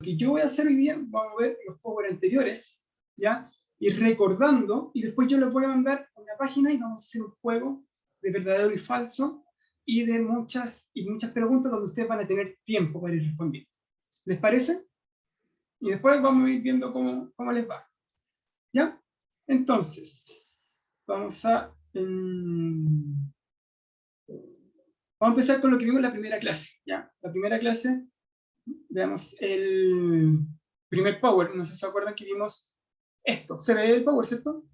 que yo voy a hacer hoy día, vamos a ver los power anteriores, ¿ya? Ir recordando, y después yo les voy a mandar a una página y vamos a hacer un juego de verdadero y falso, y de muchas preguntas donde ustedes van a tener tiempo para ir respondiendo. ¿Les parece? Y después vamos a ir viendo cómo les va. ¿Ya? Entonces, vamos a empezar con lo que vimos en la primera clase. ¿Ya? La primera clase, veamos el primer power. No sé si se acuerdan que vimos esto. ¿Se ve el power, cierto?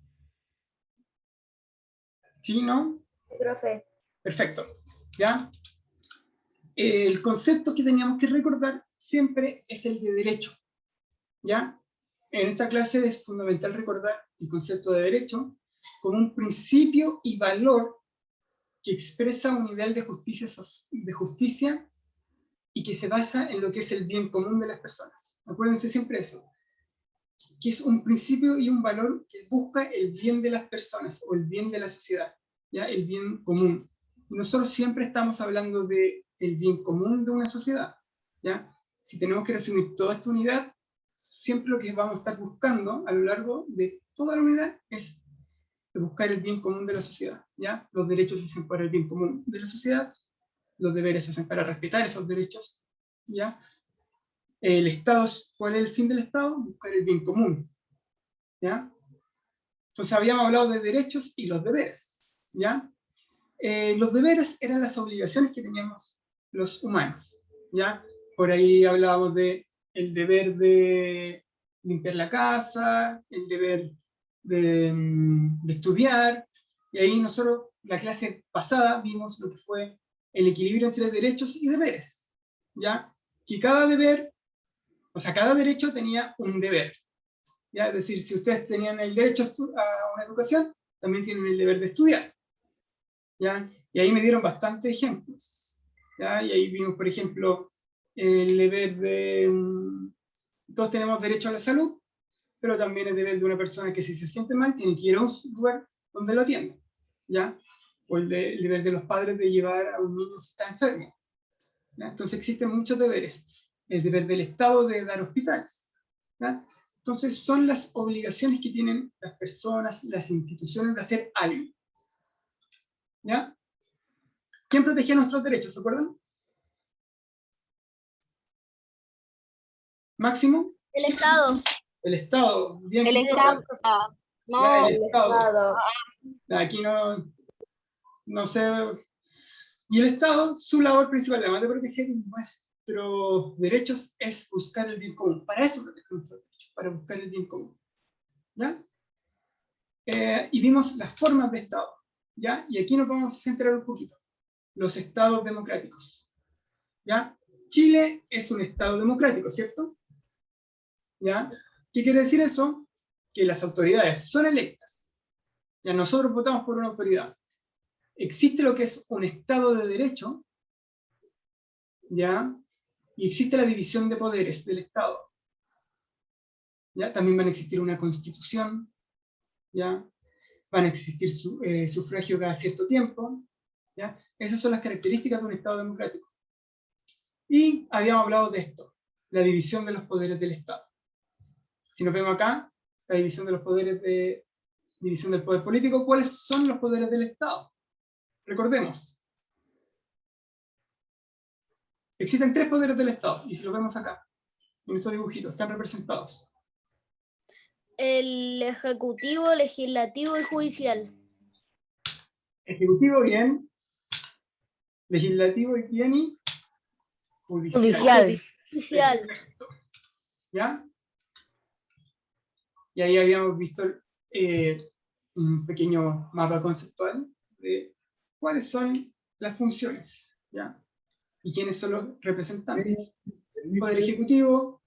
¿Sí, no? Profe. Perfecto. ¿Ya? El concepto que teníamos que recordar siempre es el de derecho. ¿Ya? En esta clase es fundamental recordar el concepto de derecho como un principio y valor que expresa un nivel de justicia y que se basa en lo que es el bien común de las personas. Acuérdense siempre eso, que es un principio y un valor que busca el bien de las personas o el bien de la sociedad, ¿ya? El bien común. Y nosotros siempre estamos hablando del bien común de una sociedad, ¿ya? Si tenemos que resumir toda esta unidad, siempre lo que vamos a estar buscando a lo largo de toda la unidad es buscar el bien común de la sociedad, ¿ya? Los derechos se hacen para el bien común de la sociedad, los deberes se hacen para respetar esos derechos, ¿ya? El Estado, ¿cuál es el fin del Estado? Buscar el bien común, ¿ya? Entonces habíamos hablado de derechos y los deberes, ¿ya? Los deberes eran las obligaciones que teníamos los humanos, ¿ya? Por ahí hablábamos de el deber de limpiar la casa, el deber de estudiar, y ahí nosotros, la clase pasada, vimos lo que fue el equilibrio entre derechos y deberes, ¿ya? Que cada deber, o sea, cada derecho tenía un deber, ¿ya? Es decir, si ustedes tenían el derecho a una educación, también tienen el deber de estudiar, ¿ya? Y ahí me dieron bastantes ejemplos, ¿ya? Y ahí vimos, por ejemplo, el deber de... todos tenemos derecho a la salud, pero también el deber de una persona que si se siente mal tiene que ir a un lugar donde lo atiendan, ¿ya? O el deber de los padres de llevar a un niño si está enfermo, ¿ya? Entonces existen muchos deberes. El deber del Estado de dar hospitales, ¿ya? Entonces son las obligaciones que tienen las personas, las instituciones de hacer algo, ¿ya? ¿Quién protegía nuestros derechos? ¿Se acuerdan? ¿Máximo? El Estado. El Estado. Bien, El Estado. ya, No, el Estado. Aquí no sé. Y el Estado, su labor principal, además de proteger nuestros derechos, es buscar el bien común. Para eso protege nuestros derechos, para buscar el bien común, ¿ya? Y vimos las formas de Estado, ¿ya? Y aquí nos vamos a centrar un poquito. Los estados democráticos, ¿ya? Chile es un estado democrático, ¿cierto? ¿Ya? ¿Qué quiere decir eso? Que las autoridades son electas. Ya nosotros votamos por una autoridad. Existe lo que es un estado de derecho, ¿ya? Y existe la división de poderes del Estado. ¿Ya? También van a existir una constitución, ¿ya? Van a existir sufragio cada cierto tiempo, ¿ya? Esas son las características de un Estado democrático. Y habíamos hablado de esto, la división de los poderes del Estado. Si nos vemos acá, la división de los poderes división del poder político, ¿cuáles son los poderes del Estado? Recordemos. Existen 3 poderes del Estado, y si lo vemos acá, en estos dibujitos, están representados. El ejecutivo, legislativo y judicial. Ejecutivo, legislativo, y judicial. Judicial. Perfecto. ¿Ya? Y ahí habíamos visto un pequeño mapa conceptual de cuáles son las funciones, ¿ya? Y quiénes son los representantes. Poder ejecutivo,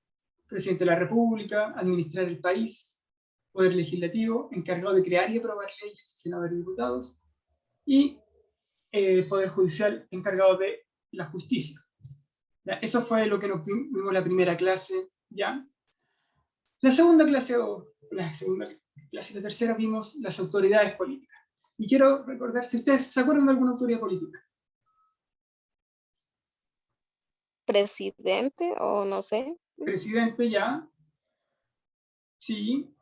presidente de la República, administrar el país. Poder legislativo, encargado de crear y aprobar leyes, senadores y diputados. Y poder judicial, encargado de la justicia. ¿Ya? Eso fue lo que nos vimos la primera clase, ¿ya? La segunda clase, la tercera, vimos las autoridades políticas. Y quiero recordar, si ustedes se acuerdan de alguna autoridad política. Presidente, o no sé. Presidente, ya. Sí.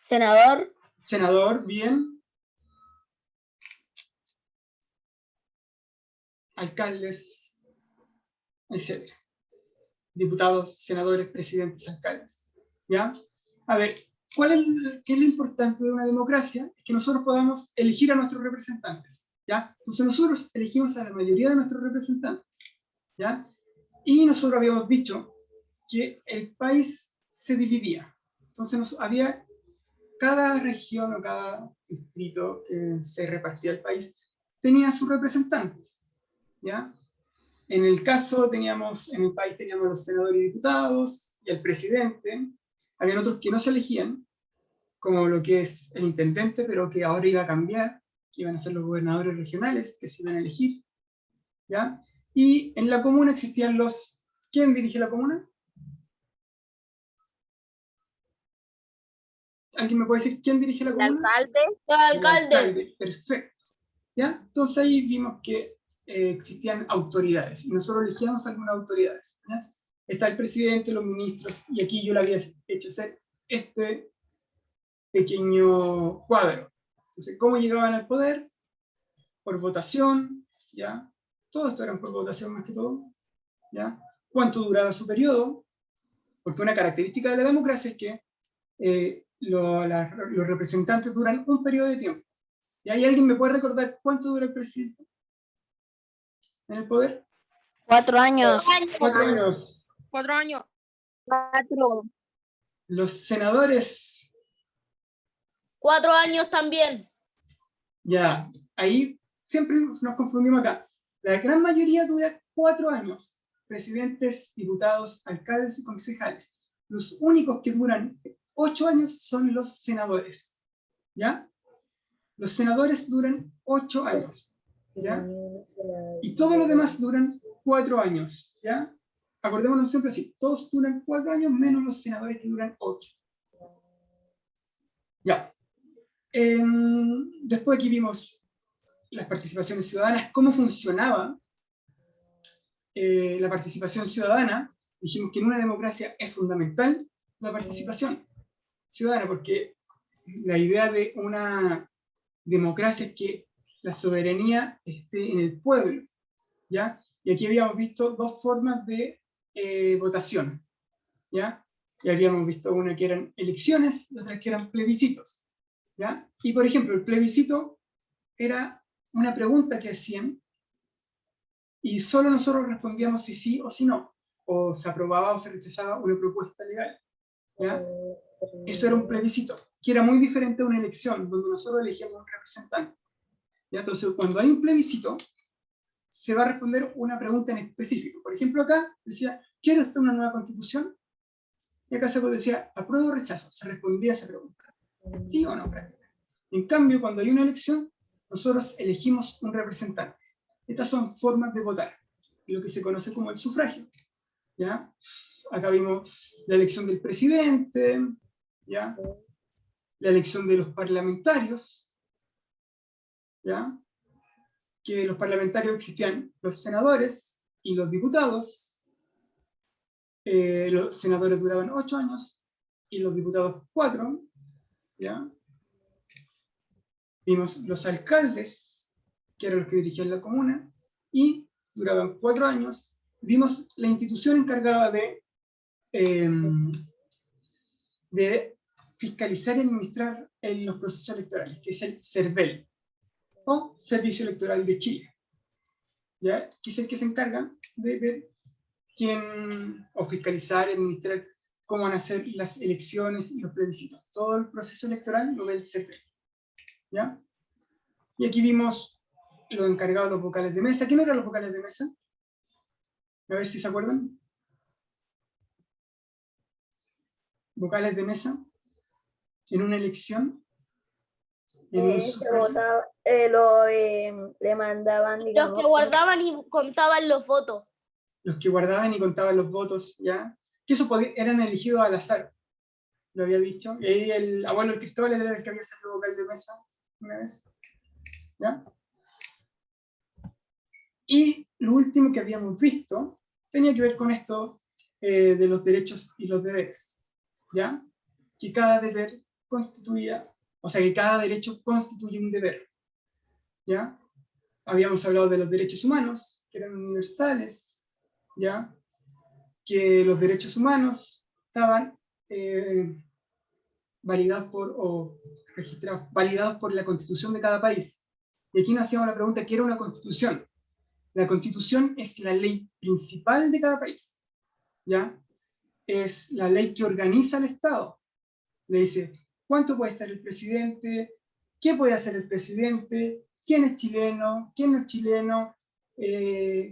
Senador. Senador, bien. Alcaldes, etc. Diputados, senadores, presidentes, alcaldes. ¿Ya? A ver, ¿qué es lo importante de una democracia? Es que nosotros podamos elegir a nuestros representantes. ¿Ya? Entonces nosotros elegimos a la mayoría de nuestros representantes. ¿Ya? Y nosotros habíamos dicho que el país se dividía. Entonces había cada región o cada distrito que se repartía el país tenía sus representantes. ¿Ya? En el país teníamos los senadores y diputados y el presidente. Habían otros que no se elegían, como lo que es el intendente, pero que ahora iba a cambiar, que iban a ser los gobernadores regionales, que se iban a elegir. ¿Ya? Y en la comuna existían los... ¿Quién dirige la comuna? ¿Alguien me puede decir quién dirige la El comuna? alcalde. El El alcalde. alcalde, perfecto. ¿Ya? Entonces ahí vimos que existían autoridades, y nosotros elegíamos algunas autoridades. ¿Ya? Está el presidente, los ministros, y aquí yo le había hecho ser este pequeño cuadro. Entonces, ¿cómo llegaban al poder? Por votación, ¿ya? Todo esto era por votación más que todo, ¿ya? ¿Cuánto duraba su periodo? Porque una característica de la democracia es que los representantes duran un periodo de tiempo. ¿Y ahí alguien me puede recordar cuánto dura el presidente en el poder? 4 años. 4 años. 4 años. 4. Los senadores, 4 años también. ya, ahí siempre nos confundimos acá. La gran mayoría dura 4 años. Presidentes, diputados, alcaldes y concejales. Los únicos que duran 8 años son los senadores. ¿Ya? Los senadores duran 8 años. ¿Ya? Y todos los demás duran 4 años. ¿Ya? Acordémonos siempre así. Todos duran 4 años menos los senadores que duran 8. Ya. Después aquí vimos las participaciones ciudadanas, cómo funcionaba la participación ciudadana. Dijimos que en una democracia es fundamental la participación ciudadana, porque la idea de una democracia es que la soberanía esté en el pueblo, ¿ya? Y aquí habíamos visto dos formas de votación, ¿ya? Y habíamos visto una que eran elecciones y otra que eran plebiscitos, ¿ya? Y por ejemplo, el plebiscito era una pregunta que hacían y solo nosotros respondíamos si sí o si no, o se aprobaba o se rechazaba una propuesta legal, ¿ya? Eso era un plebiscito, que era muy diferente a una elección, donde nosotros elegíamos un representante, ¿ya? Entonces, cuando hay un plebiscito, se va a responder una pregunta en específico. Por ejemplo, acá decía, ¿quiere usted una nueva constitución? Y acá se decía, ¿apruebo o rechazo? Se respondía a esa pregunta, ¿sí o no? En cambio, cuando hay una elección, nosotros elegimos un representante. Estas son formas de votar, lo que se conoce como el sufragio, ¿ya? Acá vimos la elección del presidente, ¿ya? La elección de los parlamentarios, ¿ya? Que los parlamentarios existían los senadores y los diputados. Los senadores duraban 8 años y los diputados 4, ¿ya? Vimos los alcaldes, que eran los que dirigían la comuna, y duraban 4 años. Vimos la institución encargada de fiscalizar y administrar los procesos electorales, que es el CERVEL, o Servicio Electoral de Chile, ¿ya? Que es el que se encarga de ver o fiscalizar y administrar cómo van a ser las elecciones y los plebiscitos. Todo el proceso electoral lo ve el CERVEL, ¿ya? Y aquí vimos los encargados de los vocales de mesa. ¿Quién eran los vocales de mesa? A ver si se acuerdan. Vocales de mesa en una elección. Se votaba, le mandaban, digamos, los que guardaban y contaban los votos. Los que guardaban y contaban los votos, ¿ya? Que eso eran elegidos al azar, lo había dicho. Y ahí el abuelo el Cristóbal era el que había salido vocal de mesa una vez, ¿ya? Y lo último que habíamos visto tenía que ver con esto, de los derechos y los deberes, ¿ya? Que cada deber constituía, o sea, que cada derecho constituye un deber, ¿ya? Habíamos hablado de los derechos humanos, que eran universales, ¿ya? Que los derechos humanos estaban validados validados por la Constitución de cada país. Y aquí nos hacíamos la pregunta, ¿qué era una Constitución? La Constitución es la ley principal de cada país, ¿ya? Es la ley que organiza el Estado. Le dice, ¿cuánto puede estar el presidente? ¿Qué puede hacer el presidente? ¿Quién es chileno? ¿Quién no es chileno?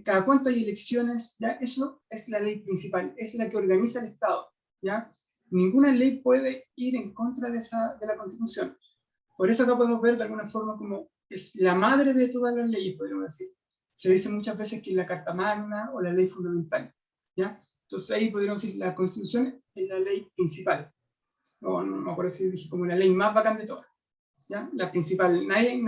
¿Cada cuánto hay elecciones? ¿Ya? Eso es la ley principal, es la que organiza el Estado, ¿ya? Ninguna ley puede ir en contra de la Constitución. Por eso acá podemos ver de alguna forma como es la madre de todas las leyes, podríamos decir. Se dice muchas veces que es la Carta Magna o la ley fundamental, ¿ya? Entonces ahí podríamos decir la Constitución es la ley principal. No me acuerdo si dije como la ley más bacán de todas, ¿ya? La principal. Nadie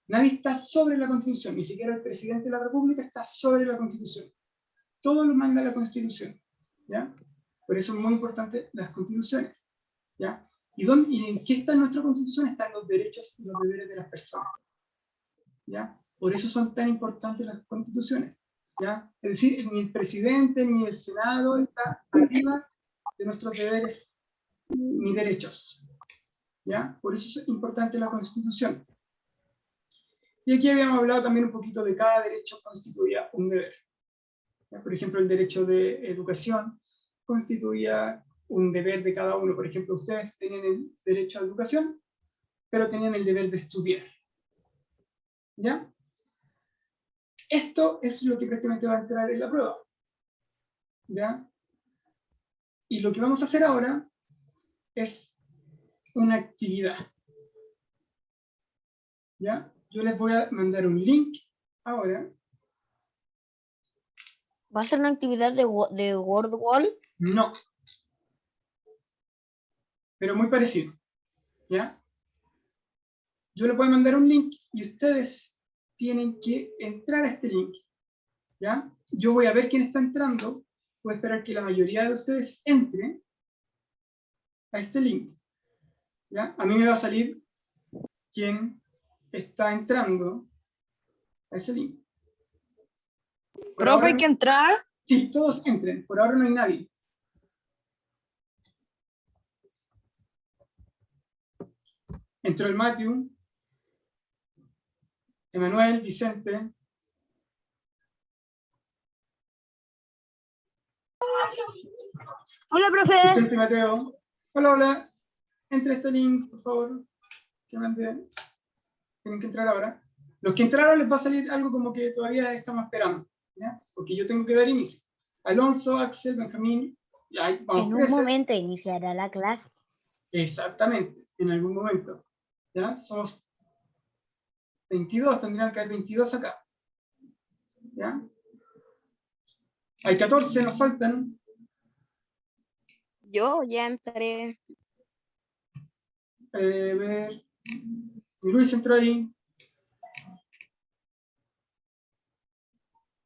está sobre la Constitución, ni siquiera el presidente de la República está sobre la Constitución. Todo lo manda la Constitución, ¿ya? Por eso es muy importante las constituciones, ¿ya? ¿Y en qué está nuestra Constitución? Están los derechos y los deberes de las personas, ¿ya? Por eso son tan importantes las constituciones, ¿ya? Es decir, ni el presidente ni el Senado está arriba de nuestros deberes ni derechos, ¿ya? Por eso es importante la Constitución. Y aquí habíamos hablado también un poquito de cada derecho constituía un deber, ¿ya? Por ejemplo, el derecho de educación constituía un deber de cada uno. Por ejemplo, ustedes tenían el derecho a educación, pero tenían el deber de estudiar, ¿ya? Esto es lo que prácticamente va a entrar en la prueba, ¿ya? Y lo que vamos a hacer ahora es una actividad, ¿ya? Yo les voy a mandar un link ahora. ¿Va a ser una actividad de WordWall? No. Pero muy parecido, ¿ya? Yo les voy a mandar un link y ustedes tienen que entrar a este link, ¿ya? Yo voy a ver quién está entrando, voy a esperar que la mayoría de ustedes entre a este link, ¿ya? A mí me va a salir quién está entrando a ese link. ¿Profe, hay que entrar? Sí, todos entren, por ahora no hay nadie. Entró el Matthew, Emanuel, Vicente. Hola, profe. Vicente, Mateo. Hola, hola. Entra a este link, por favor. Que manden. Tienen que entrar ahora. Los que entraron les va a salir algo como que todavía estamos esperando, ¿ya? Porque yo tengo que dar inicio. Alonso, Axel, Benjamín. Vamos, en un momento iniciará la clase. Exactamente, en algún momento. ¿Ya? Somos 22, tendrían que haber 22 acá. ¿Ya? Hay 14, nos faltan. Yo ya entré. Ver. Y Luis entró ahí.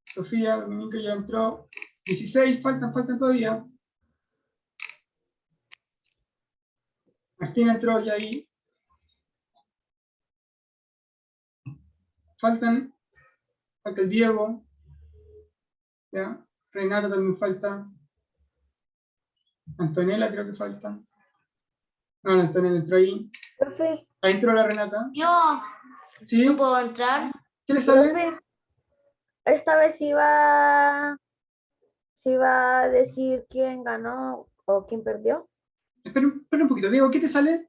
Sofía, Dominica ya entró. 16, faltan todavía. Martina entró ya ahí. Falta el Diego. ¿Ya? Renata también falta. Antonella creo que falta. No, Antonella entró ahí. Profe. Ahí entró la Renata. Yo. ¿Sí? ¿No puedo entrar? ¿Qué le sale? Profe, esta vez iba a decir quién ganó o quién perdió. Espera un poquito. Diego, ¿qué te sale?